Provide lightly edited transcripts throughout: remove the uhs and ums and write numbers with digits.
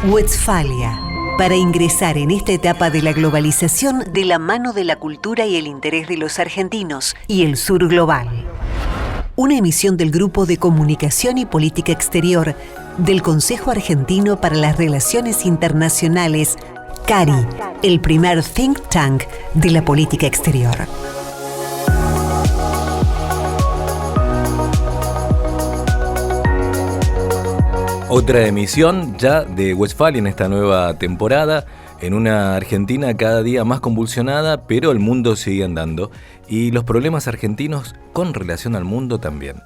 Westfalia, para ingresar en esta etapa de la globalización de la mano de la cultura y el interés de los argentinos y el sur global. Una emisión del Grupo de Comunicación y Política Exterior del Consejo Argentino para las Relaciones Internacionales, CARI, el primer think tank de la política exterior. Otra emisión ya de Westfalia en esta nueva temporada, en una Argentina cada día más convulsionada, pero el mundo sigue andando y los problemas argentinos con relación al mundo también.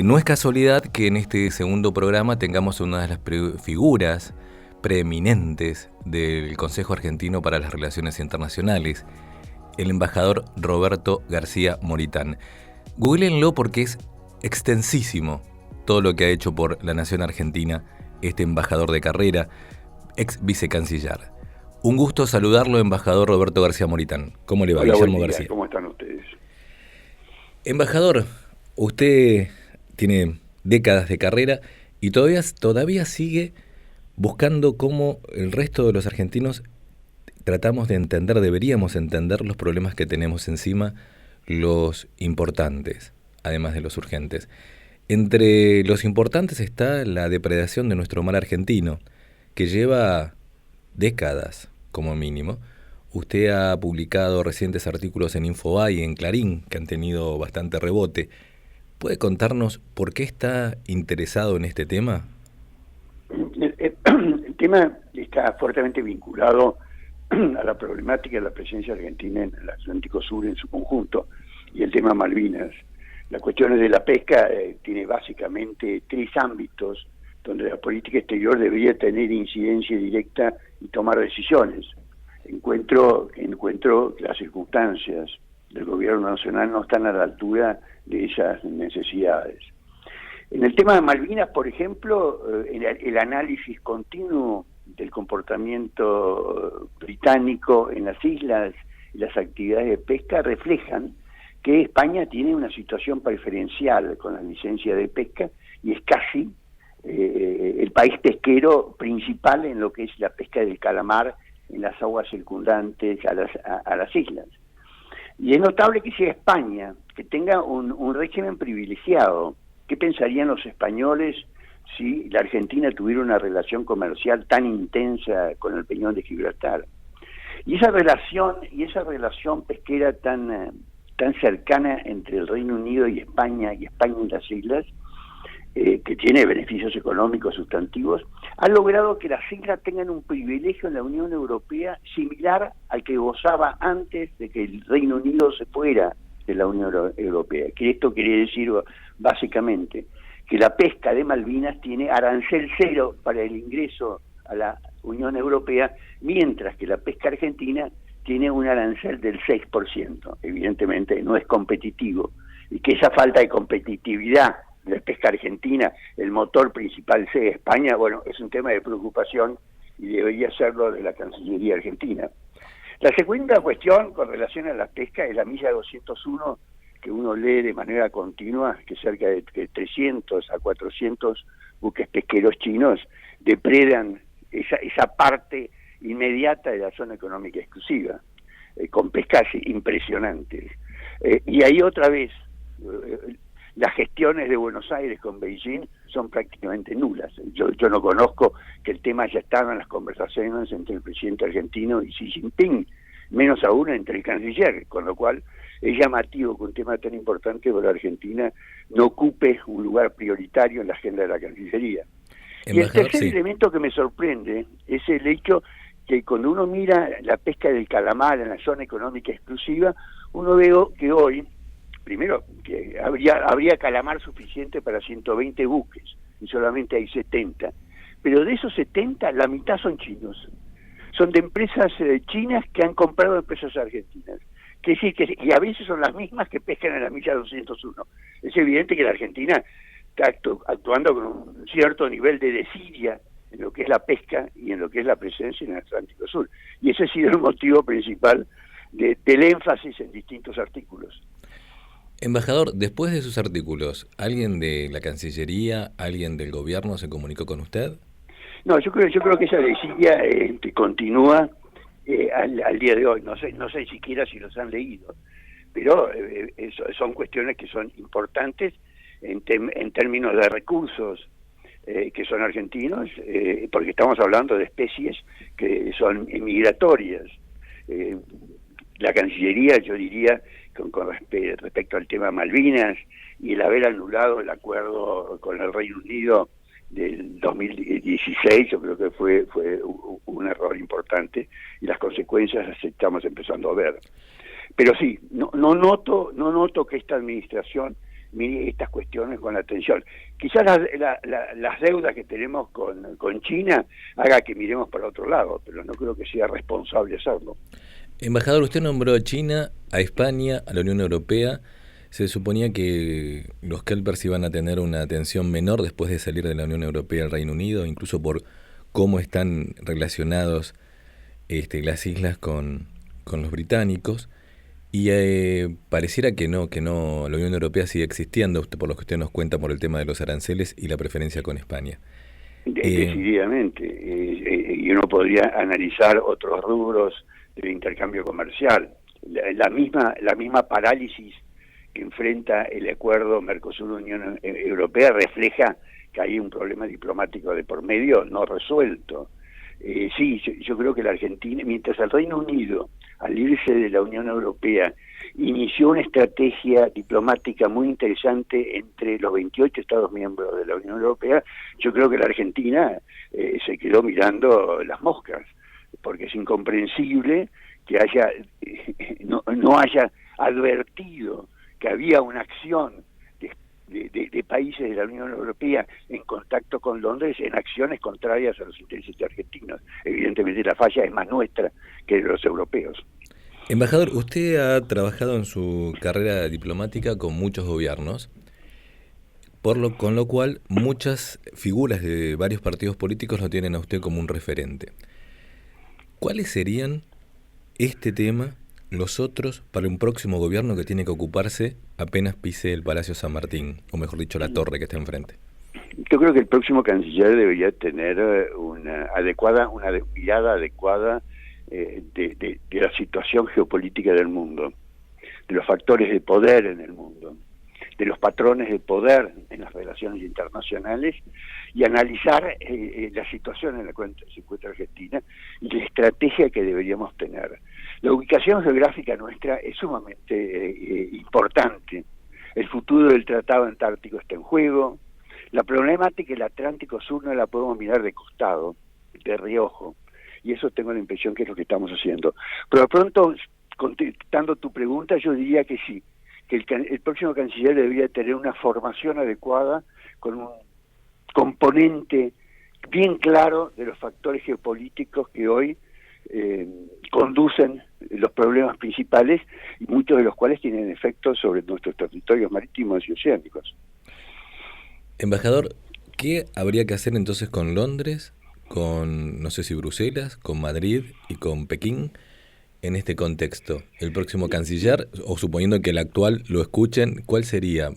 No es casualidad que en este segundo programa tengamos una de las figuras preeminentes del Consejo Argentino para las Relaciones Internacionales, el embajador Roberto García Moritán. Googleenlo porque es extensísimo todo lo que ha hecho por la nación argentina este embajador de carrera, ex vicecanciller. Un gusto saludarlo, embajador Roberto García Moritán. ¿Cómo le va? Hola, Guillermo García. ¿Cómo están ustedes? Embajador, usted tiene décadas de carrera y todavía sigue buscando cómo el resto de los argentinos tratamos de entender, deberíamos entender los problemas que tenemos encima, los importantes, además de los urgentes. Entre los importantes está la depredación de nuestro mar argentino, que lleva décadas como mínimo. Usted ha publicado recientes artículos en Infobae y en Clarín que han tenido bastante rebote. ¿Puede contarnos por qué está interesado en este tema? El tema está fuertemente vinculado a la problemática de la presencia argentina en el Atlántico Sur en su conjunto y el tema Malvinas. Las cuestiones de la pesca tiene básicamente tres ámbitos donde la política exterior debería tener incidencia directa y tomar decisiones. Encuentro que las circunstancias del gobierno nacional no están a la altura de esas necesidades. En el tema de Malvinas, por ejemplo, el análisis continuo del comportamiento británico en las islas y las actividades de pesca reflejan que España tiene una situación preferencial con la licencia de pesca y es casi el país pesquero principal en lo que es la pesca del calamar en las aguas circundantes a las islas. Y es notable que sea España, que tenga un régimen privilegiado. ¿Qué pensarían los españoles si la Argentina tuviera una relación comercial tan intensa con el Peñón de Gibraltar? Y esa relación pesquera tan cercana entre el Reino Unido y España y las islas, que tiene beneficios económicos sustantivos, ha logrado que las islas tengan un privilegio en la Unión Europea similar al que gozaba antes de que el Reino Unido se fuera de la Unión Europea. Que esto quiere decir básicamente que la pesca de Malvinas tiene arancel cero para el ingreso a la Unión Europea, mientras que la pesca argentina tiene un arancel del 6%. Evidentemente no es competitivo, y que esa falta de competitividad de la pesca argentina, el motor principal sea España, bueno, es un tema de preocupación y debería serlo de la Cancillería argentina. La segunda cuestión con relación a la pesca es la milla 201, que uno lee de manera continua, que cerca de 300 a 400 buques pesqueros chinos depredan esa parte inmediata de la zona económica exclusiva, con pescas impresionantes. Y ahí otra vez, las gestiones de Buenos Aires con Beijing son prácticamente nulas. Yo no conozco que el tema haya estado en las conversaciones entre el presidente argentino y Xi Jinping, menos aún entre el canciller, con lo cual es llamativo que un tema tan importante para Argentina no ocupe un lugar prioritario en la agenda de la Cancillería. Y el tercer elemento que me sorprende es el hecho que cuando uno mira la pesca del calamar en la zona económica exclusiva, uno ve que hoy, primero, que habría calamar suficiente para 120 buques, y solamente hay 70. Pero de esos 70, la mitad son chinos. Son de empresas chinas que han comprado empresas argentinas. Que sí, y a veces son las mismas que pescan en la milla 201. Es evidente que la Argentina está actuando con un cierto nivel de desidia en lo que es la pesca y en lo que es la presencia en el Atlántico Sur. Y ese ha sido el motivo principal del énfasis en distintos artículos. Embajador, después de sus artículos, ¿alguien de la Cancillería, alguien del gobierno se comunicó con usted? No, yo creo que esa desidia continúa al día de hoy. No sé siquiera si los han leído, pero son cuestiones que son importantes en términos de recursos que son argentinos, porque estamos hablando de especies que son migratorias. La Cancillería, yo diría, con respecto al tema Malvinas y el haber anulado el acuerdo con el Reino Unido del 2016, yo creo que fue un error importante, y las consecuencias las estamos empezando a ver. Pero sí, no noto que esta administración mire estas cuestiones con atención. Quizás las deudas que tenemos con China haga que miremos para otro lado, pero no creo que sea responsable hacerlo. Embajador, usted nombró a China, a España, a la Unión Europea. Se suponía que los kelpers iban a tener una atención menor después de salir de la Unión Europea al Reino Unido, incluso por cómo están relacionados las islas con los británicos. Y pareciera que no, la Unión Europea sigue existiendo, por lo que usted nos cuenta, por el tema de los aranceles y la preferencia con España. Decididamente. Y uno podría analizar otros rubros del intercambio comercial. La misma parálisis que enfrenta el acuerdo Mercosur-Unión Europea refleja que hay un problema diplomático de por medio no resuelto. Sí, yo creo que la Argentina, mientras el Reino Unido, al irse de la Unión Europea, inició una estrategia diplomática muy interesante entre los 28 Estados miembros de la Unión Europea, yo creo que la Argentina se quedó mirando las moscas, porque es incomprensible que no haya advertido que había una acción de países de la Unión Europea en contacto con Londres en acciones contrarias a los intereses argentinos. Evidentemente la falla es más nuestra que de los europeos. Embajador, usted ha trabajado en su carrera diplomática con muchos gobiernos, con lo cual muchas figuras de varios partidos políticos lo tienen a usted como un referente. ¿Cuáles serían este tema, los otros, para un próximo gobierno que tiene que ocuparse apenas pise el Palacio San Martín, o mejor dicho, la torre que está enfrente? Yo creo que el próximo canciller debería tener una mirada adecuada de la situación geopolítica del mundo, de los factores de poder en el mundo, de los patrones de poder en las relaciones internacionales, y analizar la situación en la que se encuentra Argentina y la estrategia que deberíamos tener. La ubicación geográfica nuestra es sumamente importante. El futuro del Tratado Antártico está en juego. La problemática del Atlántico Sur no la podemos mirar de costado, de reojo, y eso tengo la impresión que es lo que estamos haciendo. Pero de pronto, contestando tu pregunta, yo diría que sí, que el próximo canciller debería tener una formación adecuada con un componente bien claro de los factores geopolíticos que hoy conducen los problemas principales, y muchos de los cuales tienen efectos sobre nuestros territorios marítimos y oceánicos. Embajador, ¿qué habría que hacer entonces con Londres, con, no sé si Bruselas, con Madrid y con Pekín en este contexto? El próximo canciller, o suponiendo que el actual lo escuchen, ¿cuál sería?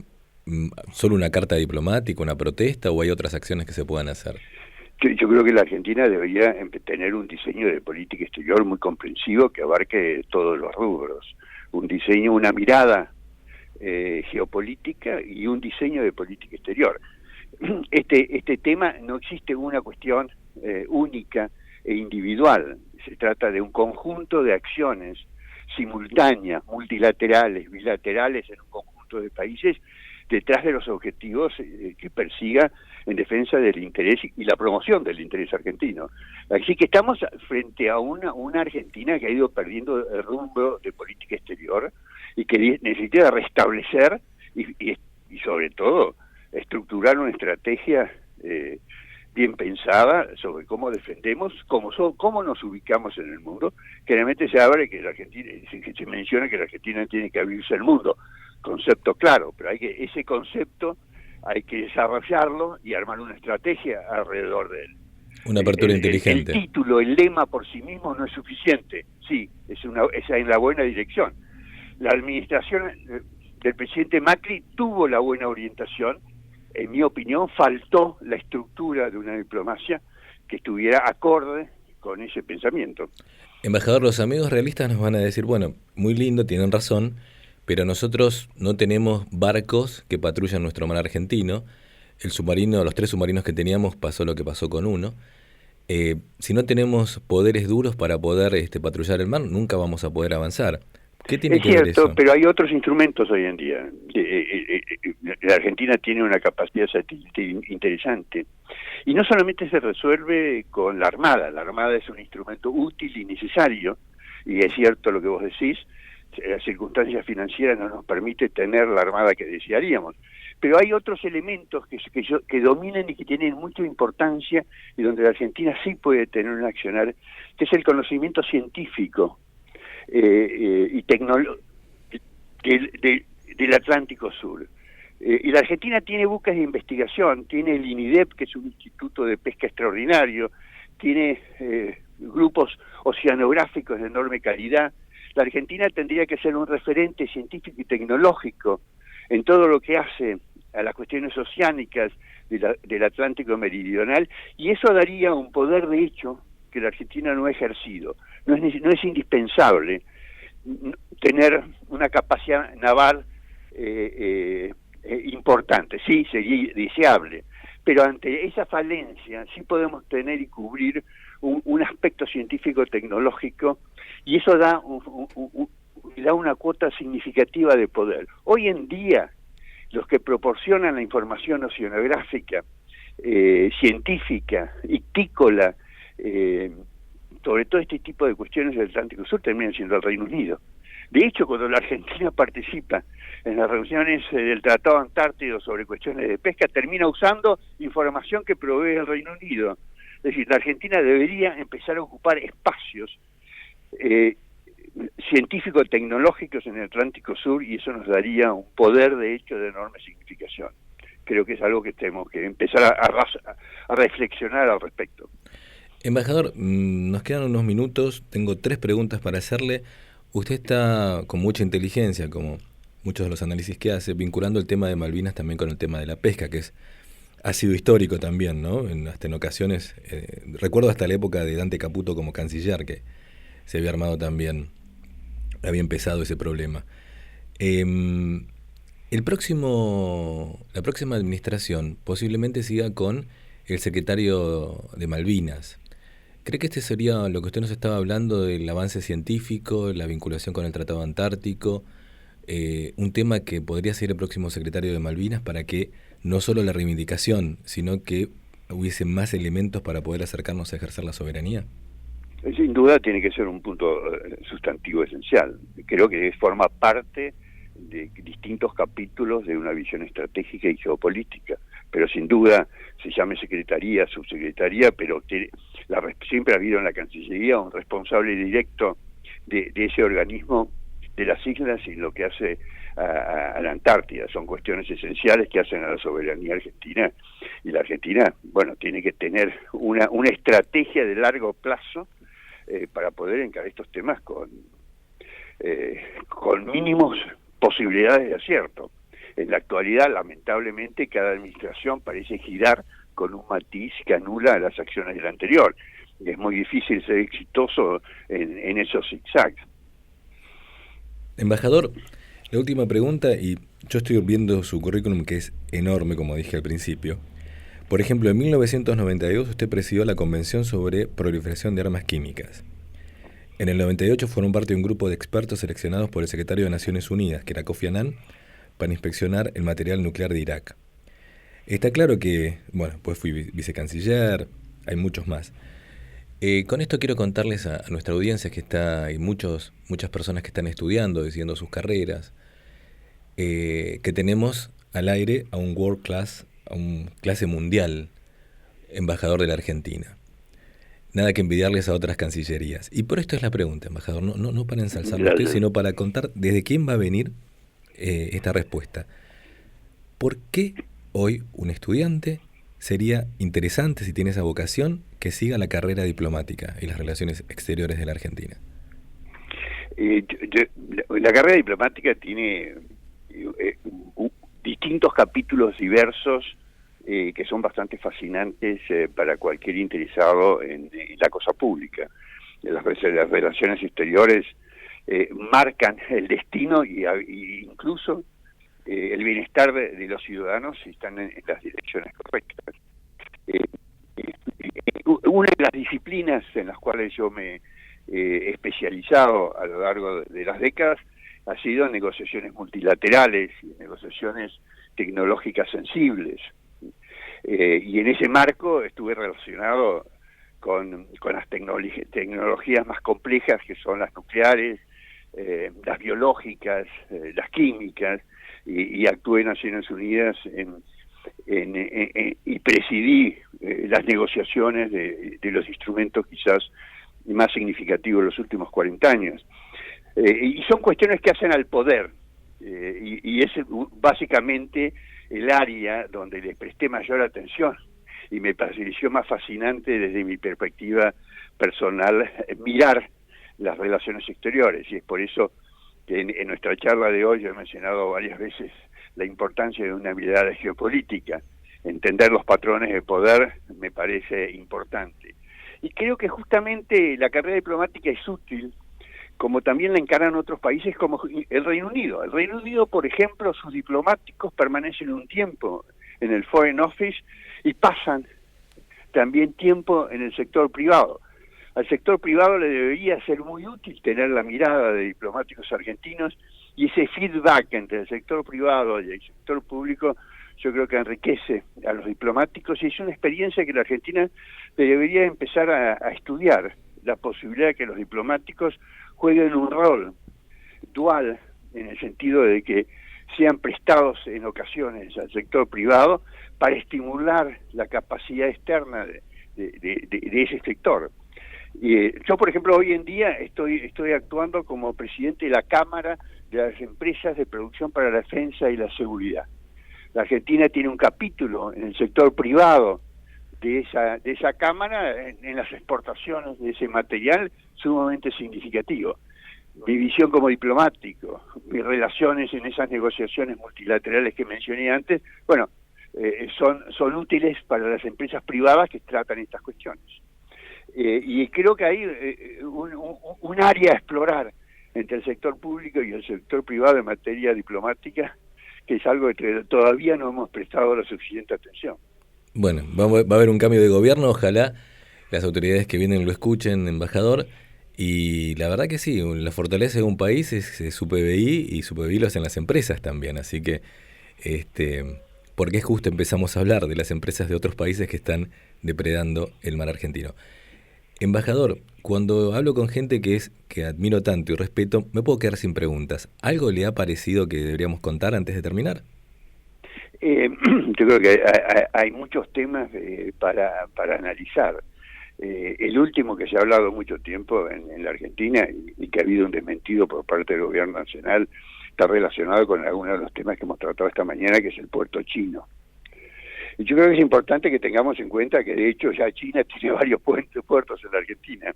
¿Solo una carta diplomática, una protesta, o hay otras acciones que se puedan hacer? Yo creo que la Argentina debería tener un diseño de política exterior muy comprensivo que abarque todos los rubros. Un diseño, una mirada geopolítica y un diseño de política exterior. Este tema no existe una cuestión única e individual. Se trata de un conjunto de acciones simultáneas, multilaterales, bilaterales en un conjunto de países, detrás de los objetivos que persiga en defensa del interés y la promoción del interés argentino. Así que estamos frente a una Argentina que ha ido perdiendo el rumbo de política exterior y que necesita restablecer y sobre todo estructurar una estrategia bien pensada sobre cómo defendemos, cómo nos ubicamos en el mundo. Generalmente se habla que la Argentina, se menciona que la Argentina tiene que abrirse al mundo, concepto claro, pero ese concepto hay que desarrollarlo y armar una estrategia alrededor de él. Una apertura inteligente. El título, el lema por sí mismo no es suficiente. Sí, es en la buena dirección. La administración del presidente Macri tuvo la buena orientación. En mi opinión, faltó la estructura de una diplomacia que estuviera acorde con ese pensamiento. Embajador, los amigos realistas nos van a decir, bueno, muy lindo, tienen razón, pero nosotros no tenemos barcos que patrullan nuestro mar argentino. El submarino, los 3 submarinos que teníamos, pasó lo que pasó con uno. Si no tenemos poderes duros para poder patrullar el mar, nunca vamos a poder avanzar. ¿Qué tiene Es que ver cierto, eso? pero hay otros instrumentos hoy en día. La Argentina tiene una capacidad satélite interesante. Y no solamente se resuelve con la Armada es un instrumento útil y necesario, y es cierto lo que vos decís, las circunstancias financieras no nos permite tener la Armada que desearíamos. Pero hay otros elementos que dominan y que tienen mucha importancia y donde la Argentina sí puede tener un accionar, que es el conocimiento científico y tecnológico del Atlántico Sur. Y la Argentina tiene buques de investigación, tiene el INIDEP, que es un instituto de pesca extraordinario, tiene grupos oceanográficos de enorme calidad. La Argentina tendría que ser un referente científico y tecnológico en todo lo que hace a las cuestiones oceánicas del Atlántico Meridional, y eso daría un poder de hecho que la Argentina no ha ejercido. No es indispensable tener una capacidad naval importante, sí, sería deseable, pero ante esa falencia sí podemos tener y cubrir un aspecto científico-tecnológico, y eso da una cuota significativa de poder. Hoy en día, los que proporcionan la información oceanográfica, científica, ictícola, sobre todo este tipo de cuestiones del Atlántico Sur, terminan siendo el Reino Unido. De hecho, cuando la Argentina participa en las reuniones del Tratado Antártico sobre cuestiones de pesca, termina usando información que provee el Reino Unido. Es decir, la Argentina debería empezar a ocupar espacios científico-tecnológicos en el Atlántico Sur, y eso nos daría un poder, de hecho, de enorme significación. Creo que es algo que tenemos que empezar a reflexionar al respecto. Embajador, nos quedan unos minutos, tengo 3 preguntas para hacerle. Usted está con mucha inteligencia, como muchos de los análisis que hace, vinculando el tema de Malvinas también con el tema de la pesca, que ha sido histórico también, ¿no? Hasta en ocasiones, recuerdo hasta la época de Dante Caputo como canciller, que se había armado también, había empezado ese problema. La próxima administración posiblemente siga con el secretario de Malvinas. ¿Cree que este sería lo que usted nos estaba hablando del avance científico, la vinculación con el Tratado Antártico, un tema que podría ser el próximo secretario de Malvinas para que no solo la reivindicación, sino que hubiese más elementos para poder acercarnos a ejercer la soberanía? Sin duda tiene que ser un punto sustantivo esencial. Creo que forma parte de distintos capítulos de una visión estratégica y geopolítica, pero sin duda se llame secretaría, subsecretaría, pero siempre ha habido en la Cancillería un responsable directo de ese organismo de las islas y lo que hace a la Antártida. Son cuestiones esenciales que hacen a la soberanía argentina, y la Argentina, bueno, tiene que tener una estrategia de largo plazo para poder encarar estos temas con mínimos posibilidades de acierto. En la actualidad, lamentablemente, cada administración parece girar con un matiz que anula las acciones de la anterior. Es muy difícil ser exitoso en esos zigzags. Embajador, la última pregunta, y yo estoy viendo su currículum, que es enorme, como dije al principio. Por ejemplo, en 1992 usted presidió la Convención sobre Proliferación de Armas Químicas. En el 98 formó parte de un grupo de expertos seleccionados por el secretario de Naciones Unidas, que era Kofi Annan, para inspeccionar el material nuclear de Irak. Está claro que, bueno, pues fui vicecanciller, hay muchos más. Con esto quiero contarles a nuestra audiencia que hay muchas personas que están estudiando, decidiendo sus carreras, que tenemos al aire a un world class, a un clase mundial embajador de la Argentina. Nada que envidiarles a otras cancillerías. Y por esto es la pregunta, embajador, no para ensalzarlo a usted, sino para contar desde quién va a venir esta respuesta. ¿Por qué hoy un estudiante sería interesante, si tiene esa vocación, que siga la carrera diplomática y las relaciones exteriores de la Argentina? La carrera diplomática tiene distintos capítulos diversos que son bastante fascinantes para cualquier interesado en la cosa pública. Las relaciones exteriores marcan el destino y incluso el bienestar de los ciudadanos si están en las direcciones correctas. Una de las disciplinas en las cuales yo me he especializado a lo largo de las décadas ha sido en negociaciones multilaterales y negociaciones tecnológicas sensibles. Y en ese marco estuve relacionado con las tecnologías más complejas, que son las nucleares, las biológicas, las químicas, y actué en Naciones Unidas y presidí las negociaciones de los instrumentos quizás más significativos de los últimos 40 años. Y son cuestiones que hacen al poder, y es básicamente el área donde le presté mayor atención y me pareció más fascinante desde mi perspectiva personal mirar las relaciones exteriores, y es por eso que en nuestra charla de hoy yo he mencionado varias veces la importancia de una mirada geopolítica. Entender los patrones de poder me parece importante. Y creo que justamente la carrera diplomática es útil, como también la encaran otros países como el Reino Unido. El Reino Unido, por ejemplo, sus diplomáticos permanecen un tiempo en el Foreign Office y pasan también tiempo en el sector privado. Al sector privado le debería ser muy útil tener la mirada de diplomáticos argentinos, y ese feedback entre el sector privado y el sector público yo creo que enriquece a los diplomáticos, y es una experiencia que la Argentina debería empezar a estudiar, la posibilidad de que los diplomáticos jueguen un rol dual, en el sentido de que sean prestados en ocasiones al sector privado para estimular la capacidad externa de ese sector. Yo, por ejemplo, hoy en día estoy actuando como presidente de la Cámara de las Empresas de Producción para la Defensa y la Seguridad. La Argentina tiene un capítulo en el sector privado de esa Cámara en las exportaciones de ese material sumamente significativo. Mi visión como diplomático, mis relaciones en esas negociaciones multilaterales que mencioné antes, bueno, son útiles para las empresas privadas que tratan estas cuestiones. Y creo que hay un área a explorar entre el sector público y el sector privado en materia diplomática, que es algo que todavía no hemos prestado la suficiente atención. Bueno, va a haber un cambio de gobierno, ojalá las autoridades que vienen lo escuchen, embajador, y la verdad que sí, la fortaleza de un país es su PBI, y su PBI lo hacen las empresas también, así que, porque es justo empezamos a hablar de las empresas de otros países que están depredando el mar argentino. Embajador, cuando hablo con gente que admiro tanto y respeto, me puedo quedar sin preguntas. ¿Algo le ha parecido que deberíamos contar antes de terminar? Yo creo que hay muchos temas para analizar. El último que se ha hablado mucho tiempo en la Argentina, y que ha habido un desmentido por parte del gobierno nacional, está relacionado con algunos de los temas que hemos tratado esta mañana, que es el puerto chino. Y yo creo que es importante que tengamos en cuenta que de hecho ya China tiene varios puertos en la Argentina.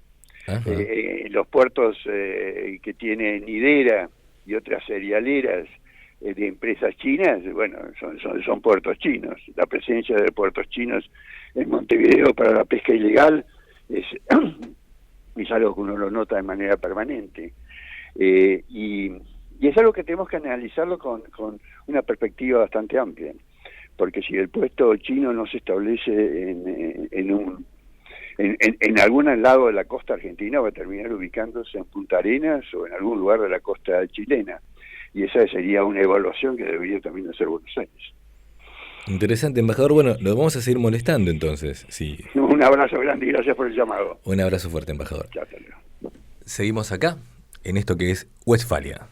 Los puertos que tiene Nidera y otras cerealeras de empresas chinas, bueno, son puertos chinos. La presencia de puertos chinos en Montevideo para la pesca ilegal es algo que uno lo nota de manera permanente. Y es algo que tenemos que analizarlo con una perspectiva bastante amplia, porque si el puesto chino no se establece en algún lado de la costa argentina, va a terminar ubicándose en Punta Arenas o en algún lugar de la costa chilena, y esa sería una evaluación que debería también hacer Buenos Aires. Interesante, embajador. Bueno, lo vamos a seguir molestando entonces. Sí. Un abrazo grande y gracias por el llamado. Un abrazo fuerte, embajador. Chao. Seguimos acá, en esto que es Westfalia.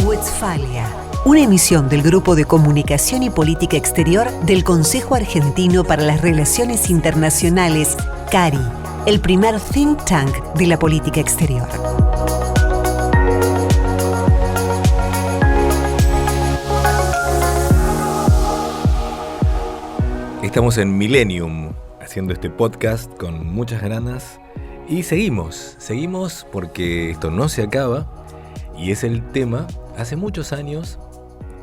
Westfalia, una emisión del Grupo de Comunicación y Política Exterior del Consejo Argentino para las Relaciones Internacionales, CARI, el primer think tank de la política exterior. Estamos en Millennium, haciendo este podcast con muchas ganas Y seguimos porque esto no se acaba y es el tema hace muchos años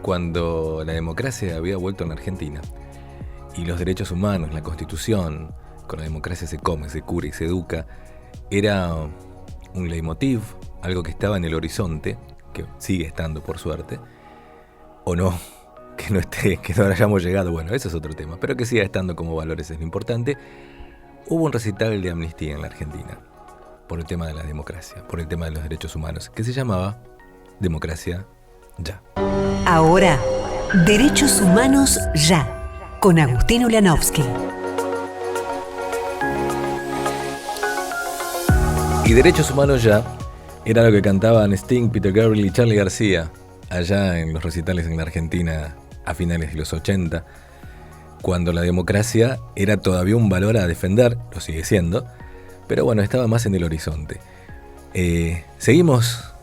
cuando la democracia había vuelto en Argentina y los derechos humanos, la Constitución, con la democracia se come, se cura y se educa, era un leitmotiv, algo que estaba en el horizonte, que sigue estando por suerte, o no, que no esté, que no hayamos llegado, bueno, eso es otro tema, pero que siga estando como valores es lo importante. Hubo un recital de amnistía en la Argentina por el tema de la democracia, por el tema de los derechos humanos, que se llamaba Democracia Ya. Ahora, Derechos Humanos Ya, con Agustín Ulanovsky. Y Derechos Humanos Ya era lo que cantaban Sting, Peter Gabriel y Charly García allá en los recitales en la Argentina a finales de los 80, cuando la democracia era todavía un valor a defender, lo sigue siendo, pero bueno, estaba más en el horizonte. Seguimos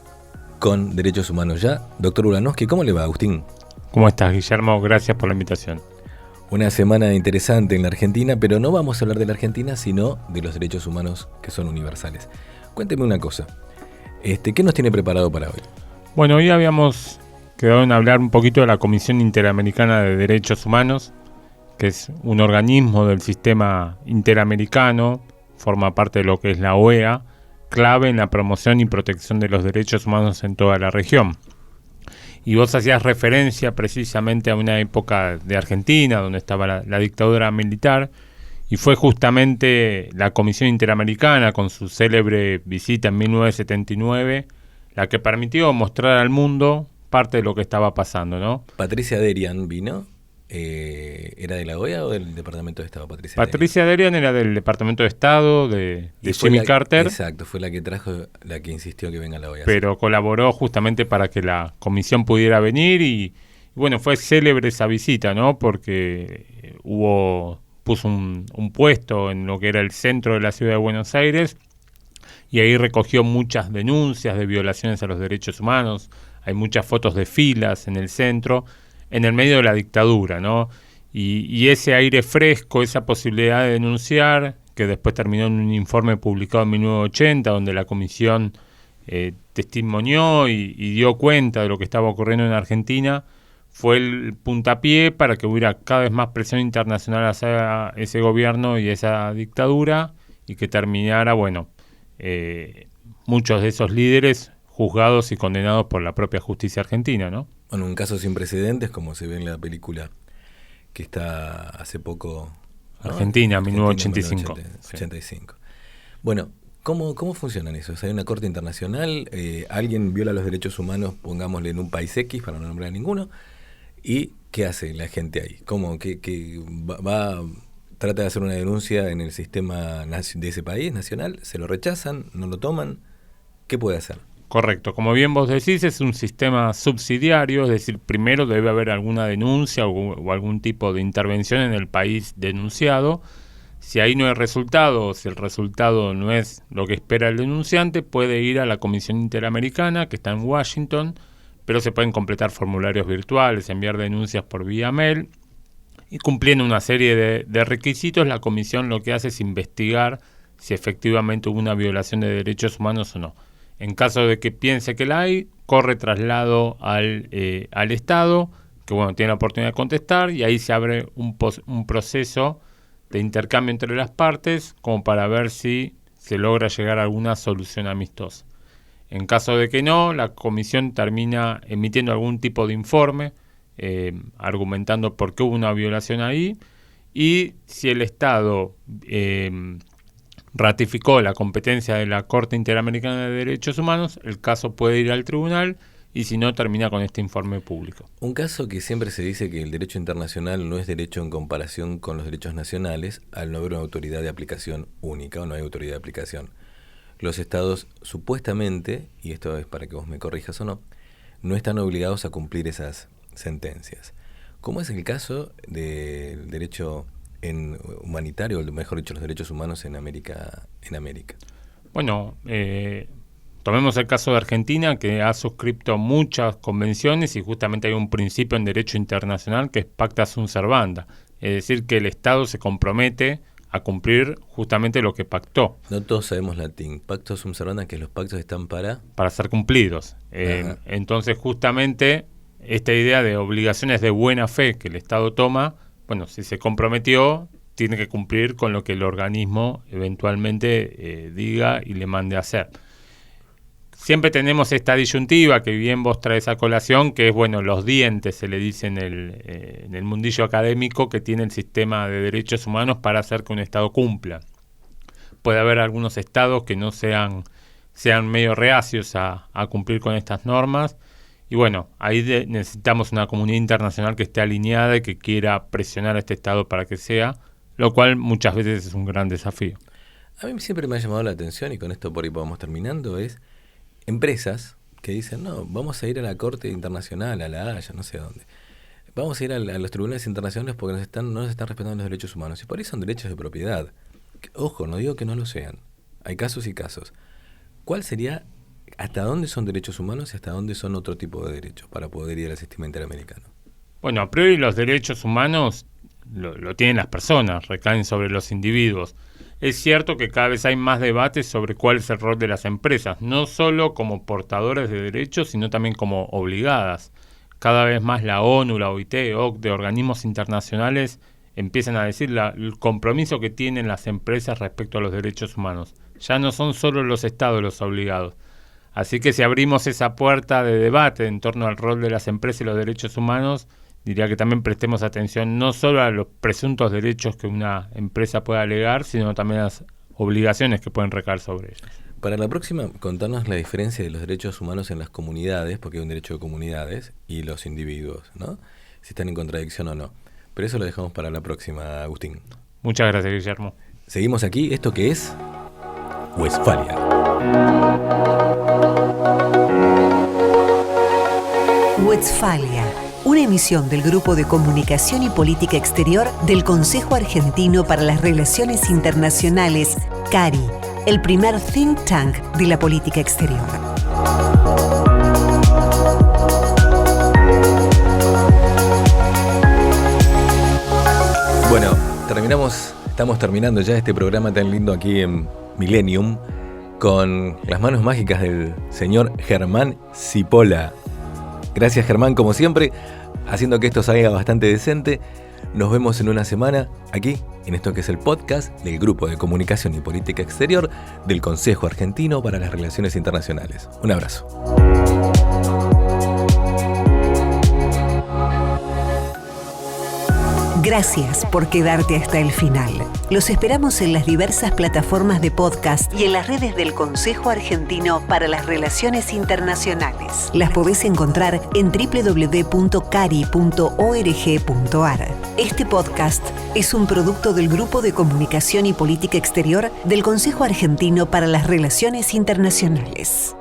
con Derechos Humanos Ya. Doctor Ulanovsky, ¿cómo le va, Agustín? ¿Cómo estás, Guillermo? Gracias por la invitación. Una semana interesante en la Argentina, pero no vamos a hablar de la Argentina, sino de los derechos humanos que son universales. Cuénteme una cosa, ¿qué nos tiene preparado para hoy? Bueno, hoy habíamos quedado en hablar un poquito de la Comisión Interamericana de Derechos Humanos, que es un organismo del sistema interamericano, forma parte de lo que es la OEA, clave en la promoción y protección de los derechos humanos en toda la región. Y vos hacías referencia precisamente a una época de Argentina, donde estaba la dictadura militar, y fue justamente la Comisión Interamericana, con su célebre visita en 1979, la que permitió mostrar al mundo parte de lo que estaba pasando, ¿no? Patricia Derian vino. ¿Era de la OEA o del Departamento de Estado, Patricia? Patricia Derian era del Departamento de Estado de Jimmy Carter. Exacto, fue la que trajo, la que insistió que venga a la OEA. Pero colaboró justamente para que la comisión pudiera venir y bueno, fue célebre esa visita, ¿no? Porque puso un puesto en lo que era el centro de la ciudad de Buenos Aires y ahí recogió muchas denuncias de violaciones a los derechos humanos. Hay muchas fotos de filas en el centro, en el medio de la dictadura, ¿no? Y ese aire fresco, esa posibilidad de denunciar, que después terminó en un informe publicado en 1980, donde la comisión testimonió y dio cuenta de lo que estaba ocurriendo en Argentina, fue el puntapié para que hubiera cada vez más presión internacional hacia ese gobierno y esa dictadura, y que terminara, bueno, muchos de esos líderes juzgados y condenados por la propia justicia argentina, ¿no? Bueno, un caso sin precedentes, como se ve en la película que está hace poco, ¿no? Argentina, 1985. 1985. Sí. Bueno, ¿cómo funcionan eso? O sea, hay una corte internacional, alguien viola los derechos humanos, pongámosle en un país X, para no nombrar a ninguno, ¿y qué hace la gente ahí? ¿Cómo? ¿Que trata de hacer una denuncia en el sistema de ese país nacional? ¿Se lo rechazan? ¿No lo toman? ¿Qué puede hacer? Correcto, como bien vos decís, es un sistema subsidiario, es decir, primero debe haber alguna denuncia o algún tipo de intervención en el país denunciado. Si ahí no hay resultado, o si el resultado no es lo que espera el denunciante, puede ir a la Comisión Interamericana, que está en Washington, pero se pueden completar formularios virtuales, enviar denuncias por vía mail, y cumpliendo una serie de requisitos, la comisión lo que hace es investigar si efectivamente hubo una violación de derechos humanos o no. En caso de que piense que la hay, corre traslado al Estado, que bueno, tiene la oportunidad de contestar, y ahí se abre un proceso de intercambio entre las partes, como para ver si se logra llegar a alguna solución amistosa. En caso de que no, la comisión termina emitiendo algún tipo de informe, argumentando por qué hubo una violación ahí, y si el Estado ratificó la competencia de la Corte Interamericana de Derechos Humanos, el caso puede ir al tribunal, y si no, termina con este informe público. Un caso que siempre se dice que el derecho internacional no es derecho en comparación con los derechos nacionales, al no haber una autoridad de aplicación única, o no hay autoridad de aplicación. Los estados supuestamente, y esto es para que vos me corrijas o no están obligados a cumplir esas sentencias. ¿Cómo es el caso del derecho humanitario, o mejor dicho, los derechos humanos en América? Bueno, tomemos el caso de Argentina, que ha suscrito muchas convenciones y justamente hay un principio en derecho internacional que es pacta sunt servanda, es decir, que el Estado se compromete a cumplir justamente lo que pactó. No todos sabemos latín. Pactus sunt servanda, que los pactos están para ser cumplidos. Entonces, justamente, esta idea de obligaciones de buena fe que el Estado toma, bueno, si se comprometió, tiene que cumplir con lo que el organismo eventualmente diga y le mande a hacer. Siempre tenemos esta disyuntiva que bien vos traes a colación, que es, bueno, los dientes, se le dice en el mundillo académico, que tiene el sistema de derechos humanos para hacer que un Estado cumpla. Puede haber algunos estados que no sean medio reacios a cumplir con estas normas, y bueno, ahí necesitamos una comunidad internacional que esté alineada y que quiera presionar a este Estado para que sea, lo cual muchas veces es un gran desafío. A mí siempre me ha llamado la atención, y con esto por ahí vamos terminando, es empresas que dicen, no, vamos a ir a la Corte Internacional, a la Haya, no sé dónde. Vamos a ir a los tribunales internacionales porque no nos están respetando los derechos humanos. Y por ahí son derechos de propiedad. Ojo, no digo que no lo sean. Hay casos y casos. ¿Cuál sería, hasta dónde son derechos humanos y hasta dónde son otro tipo de derechos para poder ir al sistema interamericano? Bueno, a priori los derechos humanos lo tienen las personas, recaen sobre los individuos. Es cierto que cada vez hay más debates sobre cuál es el rol de las empresas, no solo como portadores de derechos, sino también como obligadas. Cada vez más la ONU, la OIT, OCDE, organismos internacionales empiezan a decir el compromiso que tienen las empresas respecto a los derechos humanos. Ya no son solo los estados los obligados. Así que si abrimos esa puerta de debate en torno al rol de las empresas y los derechos humanos, diría que también prestemos atención no solo a los presuntos derechos que una empresa pueda alegar, sino también a las obligaciones que pueden recaer sobre ellas. Para la próxima, contanos la diferencia de los derechos humanos en las comunidades, porque hay un derecho de comunidades, y los individuos, ¿no? Si están en contradicción o no. Pero eso lo dejamos para la próxima, Agustín. Muchas gracias, Guillermo. Seguimos aquí, esto que es Westfalia. Westfalia, una emisión del Grupo de Comunicación y Política Exterior del Consejo Argentino para las Relaciones Internacionales, CARI, el primer think tank de la política exterior. Bueno, estamos terminando ya este programa tan lindo aquí en Millennium con las manos mágicas del señor Germán Cipolla. Gracias, Germán, como siempre, haciendo que esto salga bastante decente. Nos vemos en una semana aquí, en esto que es el podcast del Grupo de Comunicación y Política Exterior del Consejo Argentino para las Relaciones Internacionales. Un abrazo. Gracias por quedarte hasta el final. Los esperamos en las diversas plataformas de podcast y en las redes del Consejo Argentino para las Relaciones Internacionales. Las podés encontrar en www.cari.org.ar. Este podcast es un producto del Grupo de Comunicación y Política Exterior del Consejo Argentino para las Relaciones Internacionales.